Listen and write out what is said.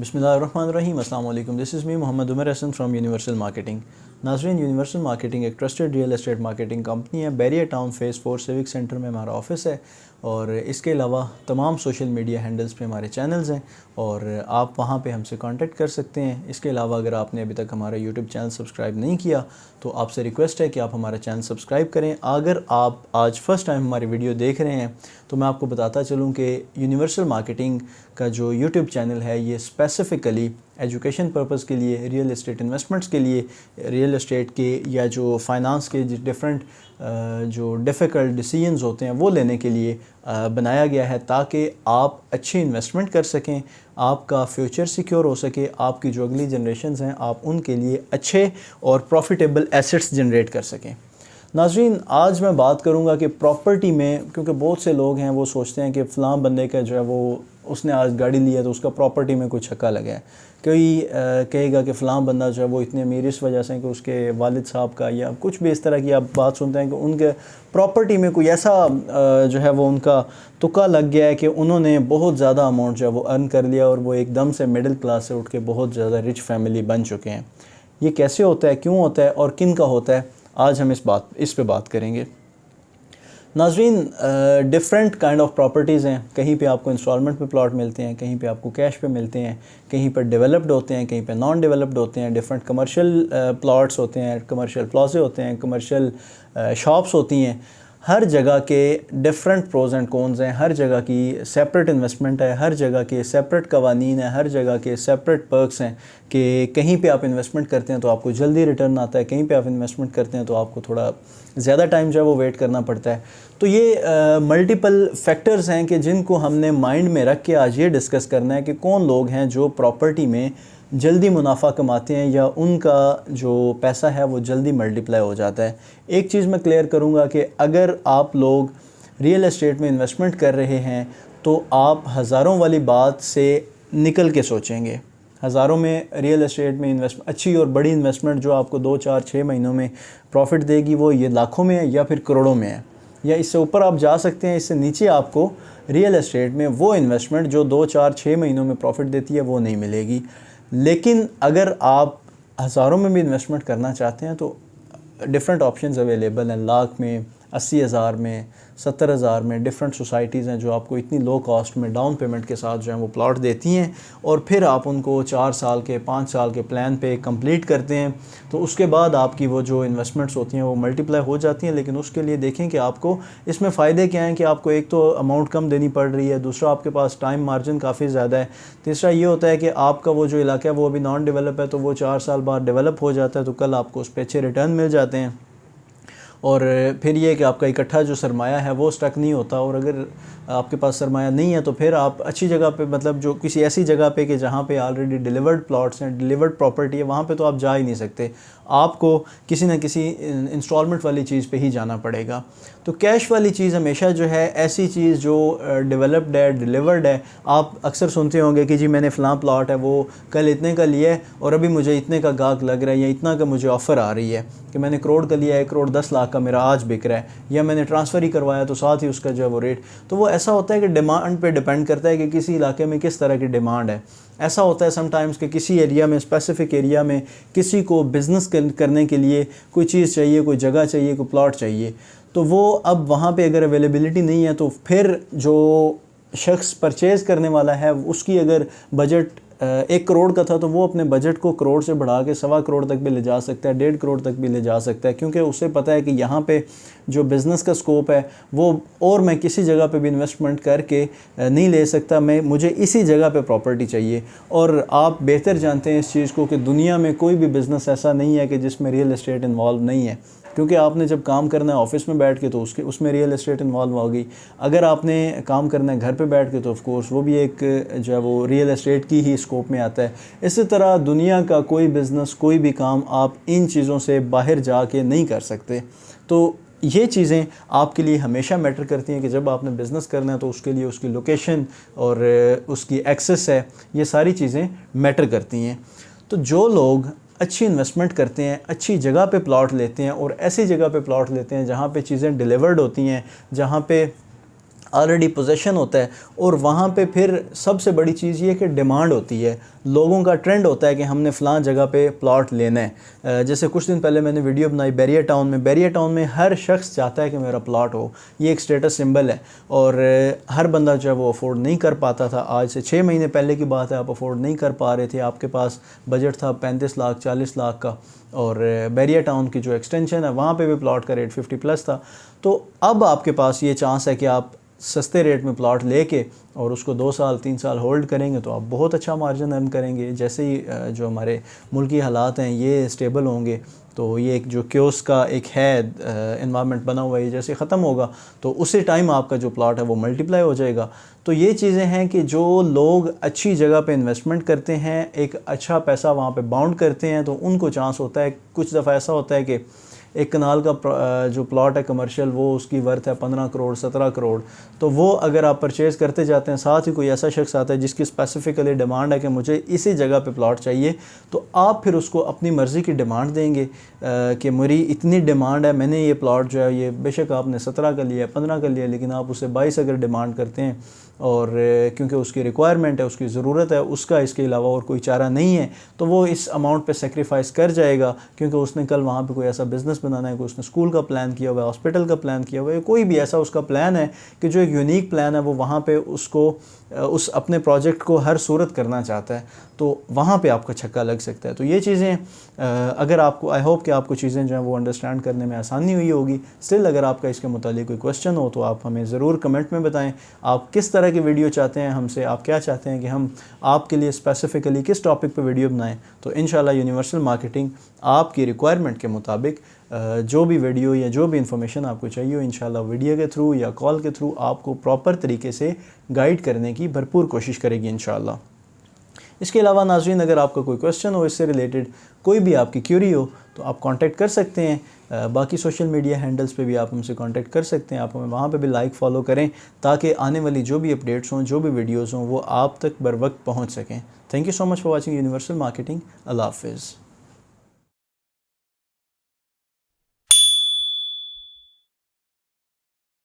बिस्मिल्लाहिर्रहमानिर्रहीम। अस्सलाम वालेकुम। This is me Mohammad Umar Hasan from universal marketing. नाज़रीन, यूनिवर्सल मार्केटिंग एक trusted real estate marketing company है। Bahria Town phase 4 civic centre में हमारा ऑफिस है और इसके अलावा तमाम सोशल मीडिया हैंडल्स पे हमारे चैनल्स हैं और आप वहाँ पे हमसे कांटेक्ट कर सकते हैं। इसके अलावा अगर आपने अभी तक हमारा यूट्यूब चैनल सब्सक्राइब नहीं किया तो आपसे रिक्वेस्ट है कि आप हमारा चैनल सब्सक्राइब करें। अगर आप आज फ़र्स्ट टाइम हमारी वीडियो देख रहे हैं तो मैं आपको बताता चलूँ कि यूनिवर्सल मार्केटिंग का जो यूट्यूब चैनल है ये स्पेसिफ़िकली एजुकेशन पर्पज़ के लिए, रियल एस्टेट इन्वेस्टमेंट्स के लिए, रियल एस्टेट के या जो फाइनेंस के डिफरेंट जो डिफ़िकल्ट डिसीजंस होते हैं वो लेने के लिए बनाया गया है ताकि आप अच्छी इन्वेस्टमेंट कर सकें, आपका फ्यूचर सिक्योर हो सके, आपकी जो अगली जनरेशन्स हैं आप उनके लिए अच्छे और प्रॉफिटेबल एसेट्स जनरेट कर सकें। नाज़रीन, आज मैं बात करूंगा कि प्रॉपर्टी में, क्योंकि बहुत से लोग हैं वो सोचते हैं कि फ़लाँ बंदे का जो है वो उसने आज गाड़ी लिया तो उसका प्रॉपर्टी में कुछ छक्का लगा है। कोई कहेगा कि फ़लाँ बंदा जो है वो इतने अमीर इस वजह से कि उसके वालिद साहब का या कुछ भी इस तरह की आप बात सुनते हैं कि उनके प्रॉपर्टी में कोई ऐसा जो है वो उनका तुक्का लग गया है कि उन्होंने बहुत ज़्यादा अमाउंट जो है वो अर्न कर लिया और वो एकदम से मिडिल क्लास से उठ के बहुत ज़्यादा रिच फैमिली बन चुके हैं। ये कैसे होता है, क्यों होता है और किन का होता है, आज हम इस पे बात करेंगे। नाज़रीन, डिफरेंट काइंड ऑफ प्रॉपर्टीज़ हैं। कहीं पे आपको इंस्टॉलमेंट पे प्लॉट मिलते हैं, कहीं पे आपको कैश पे मिलते हैं, कहीं पर डेवलप्ड होते हैं, कहीं पे नॉन डेवलप्ड होते हैं। डिफरेंट कमर्शियल प्लॉट्स होते हैं, कमर्शियल प्लाजे होते हैं, कमर्शियल शॉप्स होती हैं। हर जगह के डिफरेंट प्रोज एंड कॉन्स हैं, हर जगह की सेपरेट इन्वेस्टमेंट है, हर जगह के सेपरेट कवानीन है, हर जगह के सेपरेट पर्क्स हैं कि कहीं पे आप इन्वेस्टमेंट करते हैं तो आपको जल्दी रिटर्न आता है, कहीं पे आप इन्वेस्टमेंट करते हैं तो आपको थोड़ा ज़्यादा टाइम जो है वो वेट करना पड़ता है। तो ये मल्टीपल फैक्टर्स हैं कि जिनको हमने माइंड में रख के आज ये डिस्कस करना है कि कौन लोग हैं जो प्रॉपर्टी में जल्दी मुनाफा कमाते हैं या उनका जो पैसा है वो जल्दी मल्टीप्लाई हो जाता है। एक चीज़ मैं क्लियर करूंगा कि अगर आप लोग रियल एस्टेट में इन्वेस्टमेंट कर रहे हैं तो आप हज़ारों वाली बात से निकल के सोचेंगे। हज़ारों में रियल एस्टेट में अच्छी और बड़ी इन्वेस्टमेंट जो आपको 2, 4, 6 महीनों में प्रॉफिट देगी वो ये लाखों में है या फिर करोड़ों में है, या इससे ऊपर आप जा सकते हैं। इससे नीचे आपको रियल एस्टेट में वो इन्वेस्टमेंट जो 2, 4, 6 महीनों में प्रॉफिट देती है वो नहीं मिलेगी। लेकिन अगर आप हज़ारों में भी इन्वेस्टमेंट करना चाहते हैं तो डिफरेंट ऑप्शंस अवेलेबल हैं। लाख में, 80,000 में, 70,000 में डिफरेंट सोसाइटीज़ हैं जो आपको इतनी लो कॉस्ट में डाउन पेमेंट के साथ जो है वो प्लॉट देती हैं और फिर आप उनको 4 साल के, 5 साल के प्लान पे कंप्लीट करते हैं तो उसके बाद आपकी वो जो इन्वेस्टमेंट्स होती हैं वो मल्टीप्लाई हो जाती हैं। लेकिन उसके लिए देखें कि आपको इसमें फ़ायदे क्या हैं कि आपको एक तो अमाउंट कम देनी पड़ रही है, दूसरा आपके पास टाइम मार्जिन काफ़ी ज़्यादा है, तीसरा ये होता है कि आपका वो जो इलाका है वो अभी नॉन डेवलप है तो वो 4 साल बाद डेवलप हो जाता है तो कल आपको उस पर अच्छे रिटर्न मिल जाते हैं। और फिर ये कि आपका इकट्ठा जो सरमाया है वो स्टक नहीं होता, और अगर आपके पास सरमाया नहीं है तो फिर आप अच्छी जगह पे, मतलब जो किसी ऐसी जगह पे कि जहाँ पे ऑलरेडी डिलीवर्ड प्लॉट्स हैं, डिलीवर्ड प्रॉपर्टी है, वहाँ पे तो आप जा ही नहीं सकते। आपको किसी न किसी इंस्टॉलमेंट वाली चीज़ पे ही जाना पड़ेगा। तो कैश वाली चीज़ हमेशा जो है ऐसी चीज़ जो डेवलप्ड है, डिलीवर्ड है। आप अक्सर सुनते होंगे कि जी मैंने फ़लाँ प्लॉट है वो कल इतने का लिया है और अभी मुझे इतने का गाहक लग रहा है, या इतना का मुझे ऑफ़र आ रही है कि मैंने करोड़ का लिया है, 1,10,00,000 का मेरा आज बिक रहा है, या मैंने ट्रांसफ़र ही करवाया तो साथ ही उसका जो है वो रेट। तो वो ऐसा होता है कि डिमांड पे डिपेंड करता है कि किसी इलाके में किस तरह की डिमांड है। ऐसा होता है समटाइम्स कि किसी एरिया में, स्पेसिफिक एरिया में किसी को बिज़नेस करने के लिए कोई चीज़ चाहिए, कोई जगह चाहिए, कोई प्लॉट चाहिए, तो वो अब वहाँ पे अगर अवेलेबिलिटी नहीं है तो फिर जो शख्स परचेज़ करने वाला है उसकी अगर बजट 1 करोड़ का था तो वो अपने बजट को करोड़ से बढ़ा के 1.25 करोड़ तक भी ले जा सकता है, 1.5 करोड़ तक भी ले जा सकता है, क्योंकि उसे पता है कि यहाँ पे जो बिज़नेस का स्कोप है वो और मैं किसी जगह पे भी इन्वेस्टमेंट करके नहीं ले सकता, मुझे इसी जगह पे प्रॉपर्टी चाहिए। और आप बेहतर जानते हैं इस चीज़ को कि दुनिया में कोई भी बिज़नेस ऐसा नहीं है कि जिसमें रियल एस्टेट इन्वॉल्व नहीं है, क्योंकि आपने जब काम करना है ऑफिस में बैठ के तो उसमें रियल एस्टेट इन्वॉल्व होगी। अगर आपने काम करना है घर पे बैठ के तो ऑफ कोर्स वो भी एक जो है वो रियल एस्टेट की ही स्कोप में आता है। इसी तरह दुनिया का कोई बिज़नेस, कोई भी काम आप इन चीज़ों से बाहर जाके नहीं कर सकते। तो ये चीज़ें आपके लिए हमेशा मैटर करती हैं कि जब आपने बिज़नेस करना है तो उसके लिए उसकी लोकेशन और उसकी एक्सेस है, ये सारी चीज़ें मैटर करती हैं। तो जो लोग अच्छी इन्वेस्टमेंट करते हैं, अच्छी जगह पे प्लॉट लेते हैं और ऐसी जगह पे प्लॉट लेते हैं जहाँ पे चीज़ें डिलीवर्ड होती हैं, जहाँ पे ऑलरेडी पोजेशन होता है, और वहाँ पे फिर सबसे बड़ी चीज़ ये कि डिमांड होती है, लोगों का ट्रेंड होता है कि हमने फ़लाँ जगह पे प्लॉट लेना है। जैसे कुछ दिन पहले मैंने वीडियो बनाई बैरियर टाउन में हर शख्स चाहता है कि मेरा प्लॉट हो, ये एक स्टेटस सिंबल है, और हर बंदा जो है वो अफोर्ड नहीं कर पाता था। आज से 6 महीने पहले की बात है, आप अफोर्ड नहीं कर पा रहे थे, आपके पास बजट था 35 लाख 40 लाख का, और बैरियर टाउन की जो एक्सटेंशन है वहाँ पे भी प्लॉट का रेट 50+ था। तो अब आपके पास ये चांस है कि आप सस्ते रेट में प्लॉट लेके और उसको 2 साल 3 साल होल्ड करेंगे तो आप बहुत अच्छा मार्जिन अर्न करेंगे। जैसे ही जो हमारे मुल्की हालात हैं ये स्टेबल होंगे, तो ये एक जो क्योस का एक है इन्वायरमेंट बना हुआ है, जैसे ख़त्म होगा तो उसी टाइम आपका जो प्लॉट है वो मल्टीप्लाई हो जाएगा। तो ये चीज़ें हैं कि जो लोग अच्छी जगह पे इन्वेस्टमेंट करते हैं, एक अच्छा पैसा वहाँ पे बाउंड करते हैं, तो उनको चांस होता है। कुछ दफ़ा ऐसा होता है कि एक कनाल का जो प्लॉट है कमर्शियल, वो उसकी वर्थ है 15 करोड़ 17 करोड़, तो वो अगर आप परचेज़ करते जाते हैं, साथ ही कोई ऐसा शख्स आता है जिसकी स्पेसिफिकली डिमांड है कि मुझे इसी जगह पे प्लॉट चाहिए, तो आप फिर उसको अपनी मर्ज़ी की डिमांड देंगे कि मेरी इतनी डिमांड है, मैंने ये प्लॉट जो है ये बेशक आपने 17 का लिया 15 का लिया, लेकिन आप उसे 22 अगर डिमांड करते हैं, और क्योंकि उसकी रिक्वायरमेंट है, उसकी ज़रूरत है, उसका इसके अलावा और कोई चारा नहीं है, तो वो इस अमाउंट पे सेक्रीफाइस कर जाएगा, क्योंकि उसने कल वहाँ पे कोई ऐसा बिज़नेस बनाना है, कोई उसने स्कूल का प्लान किया हुआ है, हॉस्पिटल का प्लान किया हुआ है, कोई भी ऐसा उसका प्लान है कि जो एक यूनिक प्लान है, वो वहाँ पे उसको उस अपने प्रोजेक्ट को हर सूरत करना चाहता है, तो वहाँ पे आपका छक्का लग सकता है। तो ये चीज़ें अगर आपको, आई होप कि आपको चीज़ें जो हैं वो अंडरस्टैंड करने में आसानी हुई होगी। स्टिल अगर आपका इसके मुतालिक कोई क्वेश्चन हो तो आप हमें ज़रूर कमेंट में बताएं। आप किस तरह की वीडियो चाहते हैं हमसे, आप क्या चाहते हैं कि हम आपके लिए स्पेसिफ़िकली किस टॉपिक पे वीडियो बनाएं, तो इंशाल्लाह यूनिवर्सल मार्केटिंग आपकी रिक्वायरमेंट के मुताबिक जो भी वीडियो या जो भी इंफॉर्मेशन आपको चाहिए हो, इंशाल्लाह वीडियो के थ्रू या कॉल के थ्रू आपको प्रॉपर तरीके से गाइड करने की भरपूर कोशिश करेगी इंशाल्लाह। इसके अलावा नाज़रीन, अगर आपका कोई क्वेश्चन हो, इससे रिलेटेड कोई भी आपकी क्यूरी हो, तो आप कांटेक्ट कर सकते हैं। बाकी सोशल मीडिया हैंडल्स पे भी आप हमसे कांटेक्ट कर सकते हैं। आप हमें वहाँ पे भी लाइक फॉलो करें, ताकि आने वाली जो भी अपडेट्स हों, जो भी वीडियोज़ हों, वो आप तक बर वक्त पहुँच सकें। Thank you so much for watching universal marketing. अल्लाह हाफ़िज़।